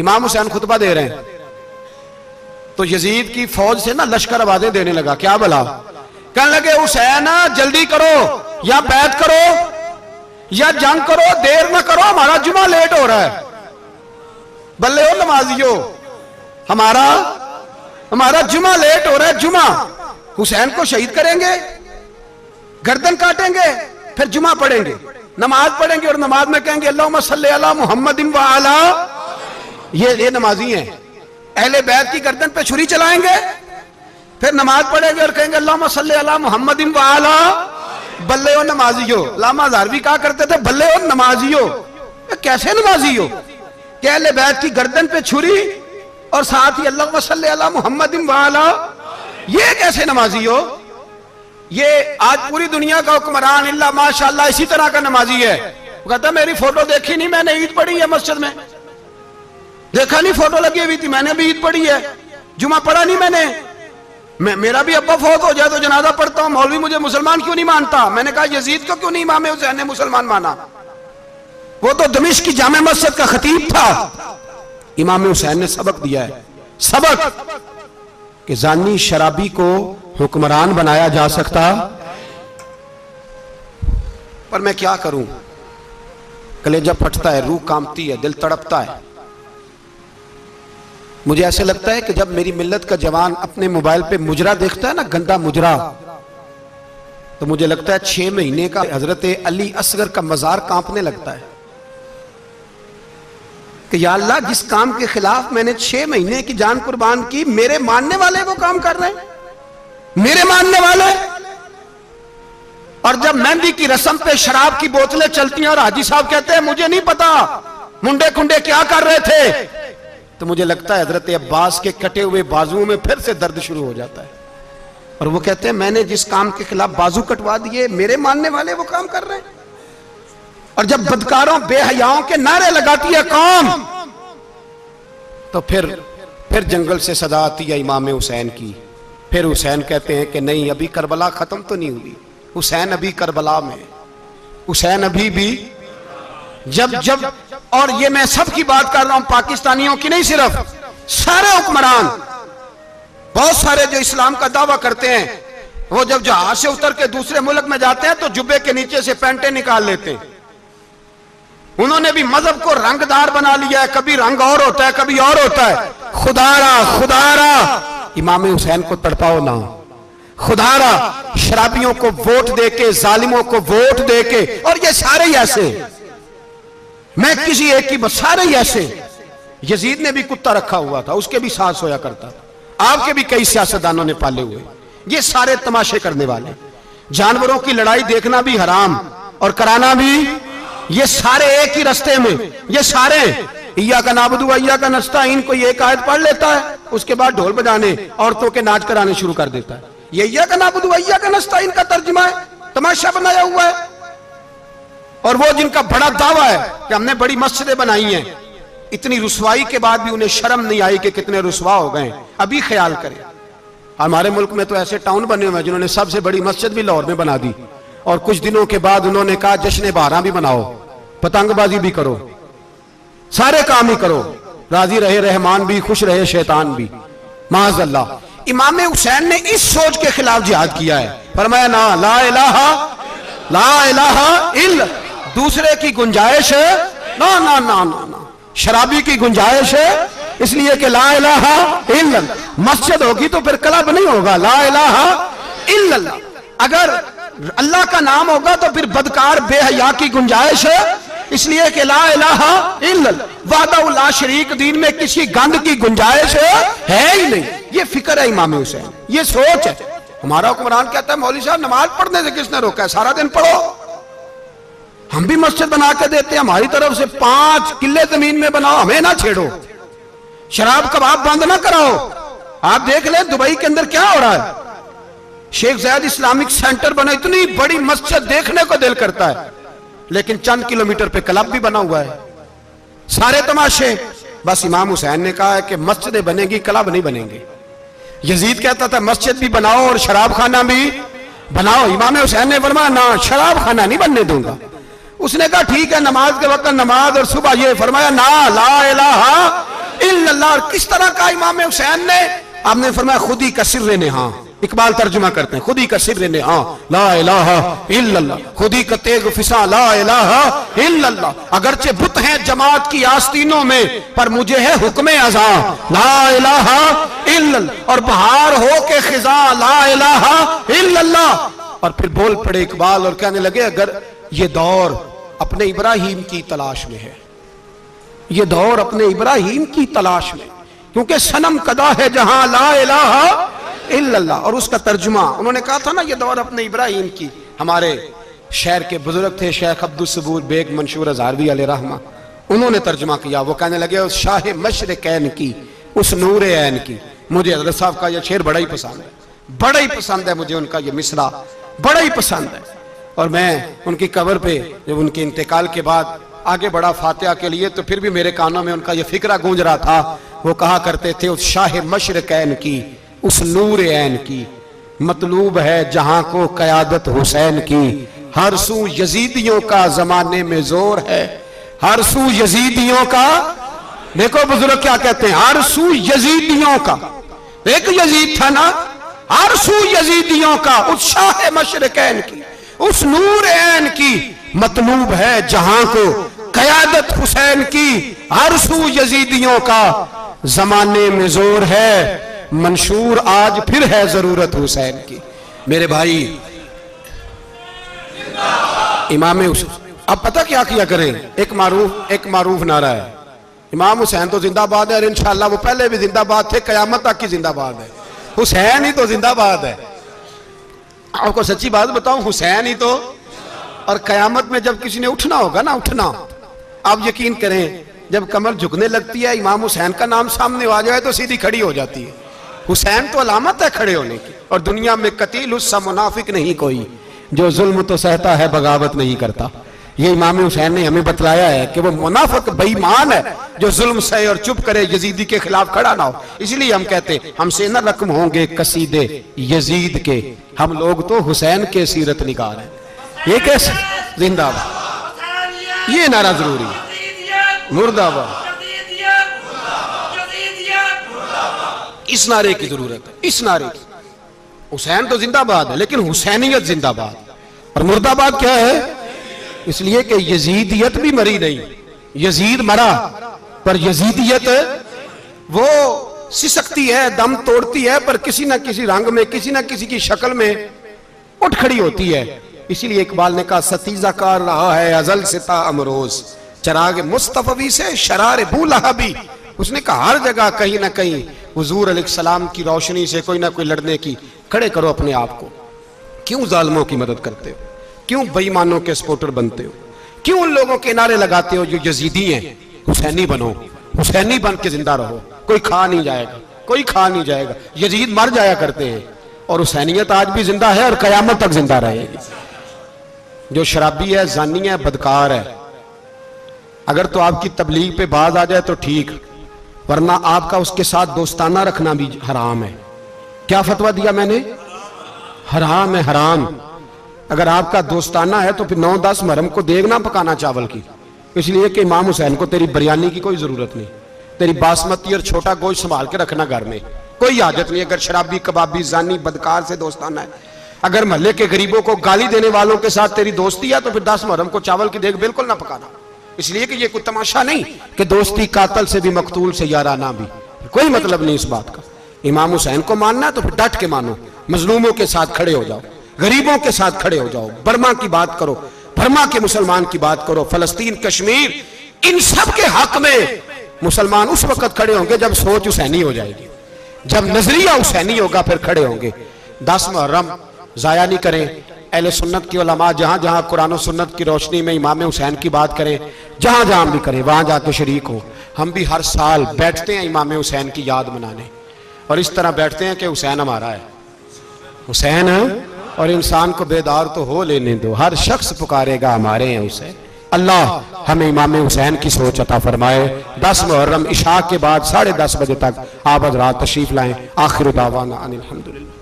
इमाम हुसैन खुतबा दे रहे हैं तो यजीद की फौज से ना लश्कर आवाजें देने लगा, क्या भला? कहने लगे हुसैन जल्दी करो, या बैत करो या जंग करो, देर ना करो, हमारा जुमा लेट हो रहा है। बल्ले हो नमाजियो, हमारा जुमा लेट हो रहा है। जुमा हुसैन को शहीद करेंगे, गर्दन काटेंगे, फिर जुमा पढ़ेंगे, नमाज पढ़ेंगे और नमाज में कहेंगे अल्लाहुम्मा सल्ली अला मुहम्मदिन व अला। ये नमाजी हैं। अहले बैत की गर्दन पे छुरी चलाएंगे, फिर नमाज पढ़ेंगे और कहेंगे अल्लाहुम्मा सल्ली अला मुहम्मदिन व अला। बल्ले हो नमाजियो। लामा हज़ारवी कहा करते थे बल्ले हो नमाजियो। कैसे नमाजी हो कि अहले बैत की गर्दन पे छुरी और साथ ही अल्लाहुम्मा सल्ली अला मुहम्मदिन व अला। ये कैसे नमाजी हो? ये आज पूरी दुनिया का हुक्मरान इल्ला माशाअल्लाह इसी तरह का नमाजी है। वो कहता मेरी फोटो देखी नहीं, मैंने ईद पढ़ी है मस्जिद में, देखा नहीं फोटो लगी हुई थी, मैंने भी ईद पढ़ी है, जुमा पढ़ा नहीं मैंने। मेरा भी अब्बा फौत हो जाए तो जनाजा पढ़ता हूं, मौलवी मुझे मुसलमान क्यों नहीं मानता? मैंने कहा यजीद को क्यों नहीं इमाम हुसैन ने मुसलमान माना? वो तो दमिश्क की जामे मस्जिद का खतीब था। इमाम हुसैन ने सबक दिया है, सबक कि जानी शराबी को हुक्मरान बनाया जा सकता। पर मैं क्या करूं, कलेजा फटता है, रूह कांपती है, दिल तड़पता है। मुझे ऐसे लगता है कि जब मेरी मिल्लत का जवान अपने मोबाइल पे मुजरा देखता है ना, गंदा मुजरा, तो मुझे लगता है 6 महीने का हजरत अली असगर का मजार कांपने लगता है कि या अल्लाह जिस काम के खिलाफ मैंने 6 महीने की जान कुर्बान की, मेरे मानने वाले वो काम कर रहे हैं, मेरे मानने वाले। और जब मेहंदी की रस्म पे शराब की बोतलें चलती हैं और हाजी साहब कहते हैं मुझे नहीं पता मुंडे कुंडे क्या कर रहे थे, तो मुझे लगता है हजरत अब्बास के कटे हुए बाजुओं में फिर से दर्द शुरू हो जाता है। और वो कहते हैं मैंने जिस काम के खिलाफ बाजू कटवा दिए, मेरे मानने वाले वो काम कर रहे हैं। और जब बदकारों बेहयाओं के नारे लगाती है कौम, तो फिर जंगल से सदा आती है इमाम हुसैन की। फिर हुसैन कहते हैं कि नहीं, अभी करबला खत्म तो नहीं हुई, हुसैन अभी करबला में, हुसैन अभी भी जब और ये मैं सबकी बात कर रहा हूं, पाकिस्तानियों की नहीं, सिर्फ सारे हुक्मरान, बहुत सारे जो इस्लाम का दावा करते हैं, वो जब जहाज से उतर के दूसरे मुल्क में जाते हैं तो जुब्बे के नीचे से पैंटें निकाल लेते हैं। उन्होंने भी मजहब को रंगदार बना लिया है, कभी रंग और होता है कभी और होता है। खुदारा इमाम हुसैन को तड़पाओ ना, खुदारा शराबियों को वोट देके, जालिमों को वोट देके, और ये सारे ही ऐसे, मैं किसी एक की बस, सारे ही ऐसे। यजीद ने भी कुत्ता रखा हुआ था, उसके भी सास होया करता था, आपके भी कई सियासतदानों ने पाले हुए। ये सारे तमाशे करने वाले, जानवरों की लड़ाई देखना भी हराम और कराना भी, ये सारे एक ही रास्ते में, ये सारे इय्या का नाबुदु व इय्या का नस्ताईन, कोई एक आयत पढ़ लेता है, उसके बाद ढोल बजाने, औरतों के नाच कराने शुरू कर देता है। ये इय्या का नाबुदु व इय्या का नस्ताईन का तर्जुमा है, तमाशा बनाया हुआ है। और वो जिनका बड़ा दावा है कि हमने बड़ी मस्जिदें बनाई हैं, इतनी रुसवाई के बाद भी उन्हें शर्म नहीं आई कि कितने रुसवा हो गए। अभी ख्याल करें, हमारे मुल्क में तो ऐसे टाउन बने हुए हैं जिन्होंने सबसे बड़ी मस्जिद भी लाहौर में बना दी, और कुछ दिनों के बाद उन्होंने कहा जश्न बहारा भी बनाओ, पतंगबाजी भी करो, सारे काम ही करो, राजी रहे रहमान भी, खुश रहे शैतान भी। माज़अल्लाह, इमाम हुसैन ने इस सोच के खिलाफ जिहाद किया है। फरमाया ना ला इलाहा इल्ला, दूसरे की गुंजाइश है ना ना ना ना ना, शराबी की गुंजाइश है, इसलिए कि ला इलाहा इल्ला, मस्जिद होगी तो फिर क्लब नहीं होगा, ला इलाहा इल्लल्लाह। अगर अल्लाह का नाम होगा तो फिर बदकार बेहया की गुंजाइश है, इसलिए कि ला इलाहा इल्लल्लाह, वहदहु ला शरीक, दीन में किसी गंद की गुंजाइश है ही नहीं। ये फिक्र है इमाम हुसैन, ये सोच है। हमारा हुक्मरान कहता है मौलवी साहब नमाज पढ़ने से किसने रोका है, सारा दिन पढ़ो। हम भी मस्जिद बना के देते हैं, हमारी तरफ से 5 किले जमीन में बनाओ, हमें ना छेड़ो, शराब कबाब बंद ना कराओ। आप देख ले दुबई के अंदर क्या हो रहा है, शेख ज़ायद इस्लामिक सेंटर बना, इतनी बड़ी मस्जिद देखने को दिल करता है, लेकिन चंद किलोमीटर पे क्लब भी बना हुआ है, सारे तमाशे। बस इमाम हुसैन ने कहा है कि मस्जिदें बनेगी, क्लब नहीं बनेंगे। यजीद कहता था मस्जिद भी बनाओ और शराब खाना भी बनाओ, इमाम हुसैन ने फरमाया ना, शराब खाना नहीं बनने दूंगा। उसने कहा ठीक है, नमाज के वक्त नमाज और सुबह ये, फरमाया ना ला इलाहा किस तरह का इमाम हुसैन ने? आपने फरमाया खुद ही का सिर्र ने, हाँ इकबाल तर्जुमा करते हैं, खुद ही का सिर्र ने, हाँ ला इलाहा इल्लल्लाह, खुद ही का तेग फिसा ला इलाहा इल्लल्लाह। अगरचे बुत हैं जमात की आस्तीनों में, पर मुझे है हुक्म अज़ा ला इलाहा इल्लल्लाह। और बहार हो के खिजा ला इलाहा इल्लल्लाह। और फिर बोल पड़े इकबाल और कहने लगे अगर ये दौर अपने इब्राहिम की तलाश में है, ये दौर अपने इब्राहिम की तलाश में, क्योंकि सनम कदा है जहां ला इलाहा इल्लल्लाह। और उसका तर्जुमा उन्होंने कहा था ना, ये दौर अपने इब्राहिम की। हमारे शहर के बुजुर्ग थे शेख अब्दुल सबूर बेग मंशूर हज़ारवी अलैहि रहमा, उन्होंने तर्जुमा किया। वो कहने लगे उस शाह मशरिकैन की, उस नूर ऐन की। मुझे हज़रत साहब का यह शेर बड़ा ही पसंद है, बड़ा ही पसंद है मुझे उनका ये मिसरा, बड़ा ही पसंद है। और मैं उनकी कब्र पे जब उनके इंतकाल के बाद आगे बढ़ा फातिहा के लिए, तो फिर भी मेरे कानों में उनका ये फिक्रा गूंज रहा था। वो कहा करते थे उस शाह मशरिकैन की, उस नूर ऐन की, मतलूब है जहां को क़यादत हुसैन की। हर सू यजीदियों का जमाने में जोर है, हर सू यजीदियों का। देखो बुजुर्ग क्या कहते हैं, हर सू यजीदियों का। एक यजीद था ना, हर सू यजीदियों का, उस शाह मशरिकैन की, उस नूर ऐन की, मतलूब है जहां को क़यादत हुसैन की। हर सू यजीदियों का जमाने में जोर है, मंशूर आज फिर है जरूरत हुसैन की। मेरे भाई इमाम हुसैन, अब पता क्या किया करें, एक मारूफ नारा है, इमाम हुसैन तो जिंदाबाद है और इंशाअल्लाह वो पहले भी जिंदाबाद थे, कयामत तक की जिंदाबाद है। हुसैन ही तो जिंदाबाद है। आपको सच्ची बात बताऊं, हुसैन ही तो। और कयामत में जब किसी ने उठना होगा ना, उठना, आप यकीन करें जब कमर झुकने लगती है, इमाम हुसैन का नाम सामने आ जाए तो सीधी खड़ी हो जाती है। हुसैन तो अलामत है खड़े होने की। और दुनिया में कतील उससा मुनाफिक नहीं कोई, जो जुल्म तो सहता है बगावत नहीं करता। ये इमाम हुसैन ने हमें बतलाया है कि वो मुनाफिक बेईमान है जो जुल्म सहे और चुप करे, यजीदी के खिलाफ खड़ा ना हो। इसलिए हम कहते हमसे न रकम होंगे कसीदे यजीद के, हम लोग तो हुसैन के सीरत निगार हैं। ये कैसे जिंदाबाद, ये नारा जरूरी है, मुर्दाबाद। इस नारे की जरूरत है, इस नारे की। हुसैन तो जिंदाबाद है, लेकिन हुसैनियत जिंदाबाद। और मुर्दाबाद क्या है? इसलिए कि यजीदियत भी मरी नहीं, यजीद मरा, पर यजीदियत वो सिसकती है, दम तोड़ती है, पर किसी ना किसी रंग में, किसी ना किसी की शक्ल में उठ खड़ी होती है। इसीलिए इकबाल ने कहा सतीजा कार रहा है अजल से ता अमरोज, चराग मुस्तफवी से शरार बूलहबी। उसने कहा हर जगह कहीं ना कहीं हुजूर अलैहिस्सलाम की रोशनी से कोई ना कोई लड़ने की। खड़े करो अपने आप को। क्यों जालिमों की मदद करते हो? क्यों बेईमानों के सपोर्टर बनते हो? क्यों उन लोगों के नारे लगाते हो जो यजीदी हैं? हुसैनी बनो, हुसैनी बन के जिंदा रहो। कोई खा नहीं जाएगा, कोई खा नहीं जाएगा। यजीद मर जाया करते हैं और हुसैनियत आज भी जिंदा है और कयामत तक जिंदा रहेगी। जो शराबी है, जानी है, बदकार है, अगर तो आपकी तबलीग पे बात आ जाए तो ठीक, वरना आपका उसके साथ दोस्ताना रखना भी हराम है। क्या फतवा दिया मैंने? हराम है, हराम। अगर आपका दोस्ताना है तो फिर 9-10 मुहर्रम को देग ना पकाना चावल की, इसलिए कि इमाम हुसैन को तेरी बिरयानी की कोई जरूरत नहीं। तेरी बासमती और छोटा गोश्त संभाल के रखना घर में, कोई हाजत नहीं। अगर शराबी, कबाबी, जानी, बदकार से दोस्ताना है, अगर मोहल्ले के गरीबों को गाली देने वालों के साथ तेरी दोस्ती है, तो फिर 10 मुहर्रम को चावल की देग बिल्कुल ना पकाना। इसलिए कि ये कोई तमाशा नहीं कि दोस्ती कातल से भी, मकतूल से याराना भी, कोई मतलब नहीं इस बात का। इमाम हुसैन को मानना है तो फिर डट के मानो, मजलूमों के साथ खड़े हो जाओ, गरीबों के साथ खड़े हो जाओ, बर्मा की बात करो, बर्मा के मुसलमान की बात करो, फलस्तीन, कश्मीर, इन सब के हक में मुसलमान उस वक्त खड़े होंगे जब सोच हुसैनी हो जाएगी, जब नजरिया हुसैनी होगा, फिर खड़े होंगे। 10 मुहर्रम जाया नहीं करें। अहले सुन्नत की उलमा जहां जहां कुरान और सुन्नत की रोशनी में इमाम हुसैन की बात करें, जहां जहां भी करें, वहां जाके शरीक हो। हम भी हर साल बैठते हैं इमाम हुसैन की याद मनाने, और इस तरह बैठते हैं कि हुसैन हमारा है, हुसैन है, और इंसान को बेदार तो हो लेने दो, हर शख्स पुकारेगा हमारे हैं हुसैन। अल्लाह हमें इमाम हुसैन की सोच अता फरमाए। 10 मुहर्रम इशा के बाद 10:30 बजे तक आप हज़रात तशरीफ लाएं। आखिर दावाना अनिल हम्दुलिल्लाह।